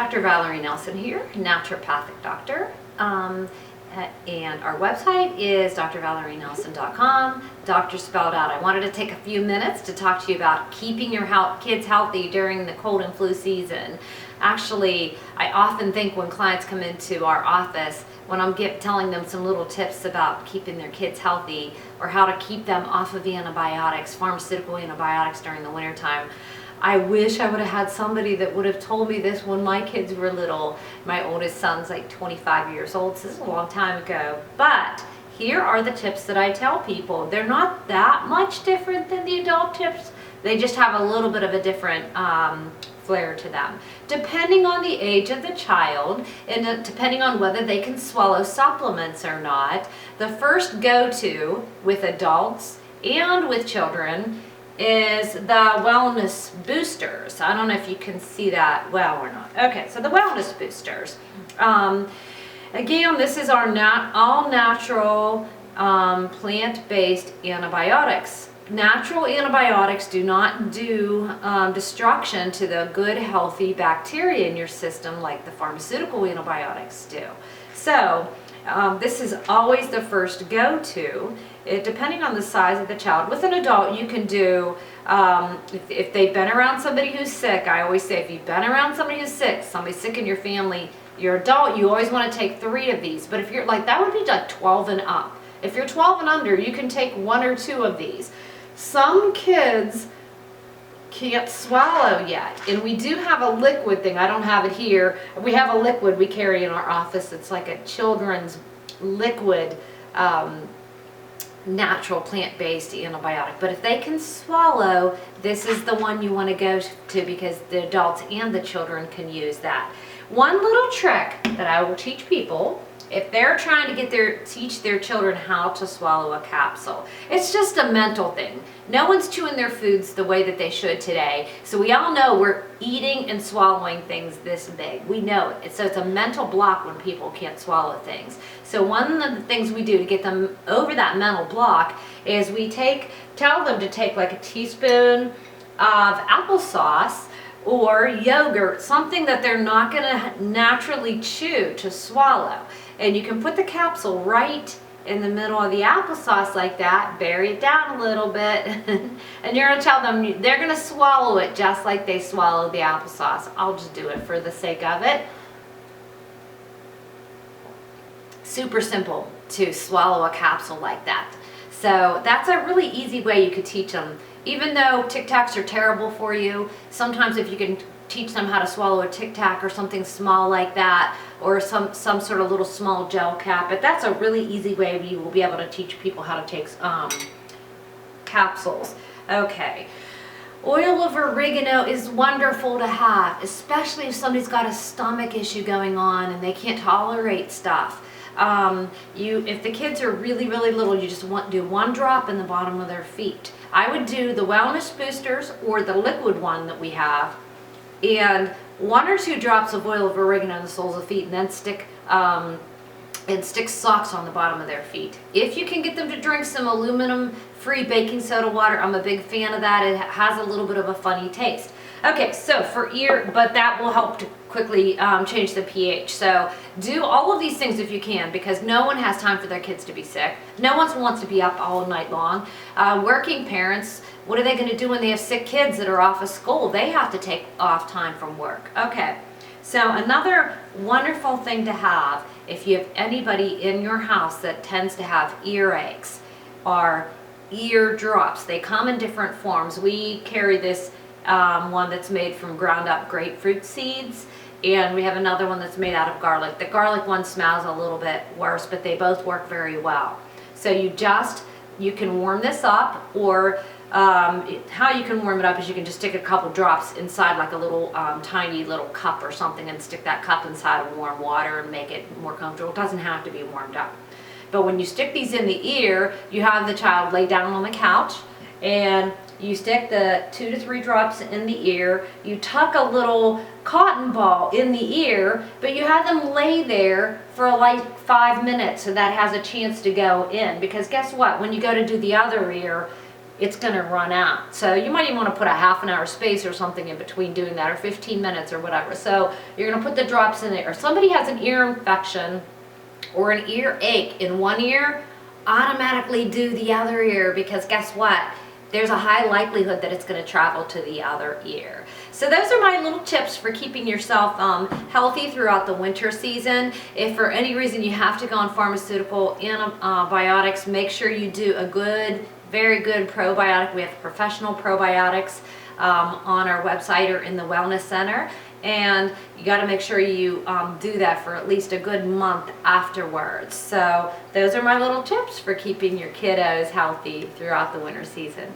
Dr. Valerie Nelson here, naturopathic doctor. And our website is drvalerienelson.com. Doctor spelled out. I wanted to take a few minutes to talk to you about keeping your kids healthy during the cold and flu season. Actually, I often think when clients come into our office, when I'm telling them some little tips about keeping their kids healthy or how to keep them off of antibiotics, pharmaceutical antibiotics during the wintertime, I wish I would have had somebody that would have told me this when my kids were little. My oldest son's like 25 years old, so this is a long time ago. But here are the tips that I tell people. They're not that much different than the adult tips. They just have a little bit of a different flair to them. Depending on the age of the child and depending on whether they can swallow supplements or not, the first go-to with adults and with children is the wellness boosters. I don't know if you can see that well or not. Okay, so the wellness boosters. Again, this is our all natural plant-based antibiotics. Natural antibiotics do not do destruction to the good, healthy bacteria in your system like the pharmaceutical antibiotics do. So this is always the first go-to. Depending on the size of the child. With an adult, you can do, if they've been around somebody who's sick, I always say if you've been around somebody who's sick, somebody sick in your family, you're adult, you always want to take 3 of these. But if you're like, that would be like 12 and up. If you're 12 and under, you can take 1 or 2 of these. Some kids can't swallow yet, and we do have a liquid thing. I don't have it here. We have a liquid we carry in our office. It's like a children's liquid natural plant-based antibiotic. But if they can swallow, this is the one you want to go to because the adults and the children can use that. One little trick that I will teach people if they're trying to teach their children how to swallow a capsule. It's just a mental thing. No one's chewing their foods the way that they should today. So we all know we're eating and swallowing things this big. We know it. So it's a mental block when people can't swallow things. So one of the things we do to get them over that mental block is we tell them to take like a teaspoon of applesauce or yogurt, something that they're not going to naturally chew to swallow. And you can put the capsule right in the middle of the applesauce like that, bury it down a little bit, and you're going to tell them they're going to swallow it just like they swallowed the applesauce. I'll just do it for the sake of it. Super simple to swallow a capsule like that. So that's a really easy way you could teach them. Even though Tic Tacs are terrible for you, sometimes if you can teach them how to swallow a Tic Tac or something small like that, or some sort of little small gel cap, but that's a really easy way you will be able to teach people how to take capsules. Okay. Oil of oregano is wonderful to have, especially if somebody's got a stomach issue going on and they can't tolerate stuff. If the kids are really, really little, you just do 1 drop in the bottom of their feet. I would do the wellness boosters or the liquid one that we have, and 1 or 2 drops of oil of oregano in the soles of the feet, and then stick socks on the bottom of their feet. If you can get them to drink some aluminum-free baking soda water, I'm a big fan of that. It has a little bit of a funny taste. Okay, so for but that will help to quickly change the pH. So do all of these things if you can, because no one has time for their kids to be sick. No one wants to be up all night long. Working parents, what are they going to do when they have sick kids that are off of school? They have to take off time from work. Okay, so another wonderful thing to have if you have anybody in your house that tends to have earaches are ear drops. They come in different forms. We carry this one that's made from ground up grapefruit seeds, and we have another one that's made out of garlic. The garlic one smells a little bit worse, but they both work very well. So you can warm this up, or how you can warm it up is you can just stick a couple drops inside like a little tiny little cup or something, and stick that cup inside of warm water and make it more comfortable. It doesn't have to be warmed up. But when you stick these in the ear, you have the child lay down on the couch and you stick the 2 to 3 drops in the ear. You tuck a little cotton ball in the ear, but you have them lay there for like 5 minutes so that has a chance to go in. Because guess what? When you go to do the other ear, it's going to run out. So you might even want to put a half an hour space or something in between doing that, or 15 minutes or whatever. So you're going to put the drops in there. Or somebody has an ear infection or an ear ache in one ear, automatically do the other ear, because guess what? There's a high likelihood that it's going to travel to the other ear. So those are my little tips for keeping yourself healthy throughout the winter season. If for any reason you have to go on pharmaceutical antibiotics, make sure you do a good, very good probiotic. We have professional probiotics on our website or in the wellness center. And you got to make sure you do that for at least a good month afterwards. So those are my little tips for keeping your kiddos healthy throughout the winter season.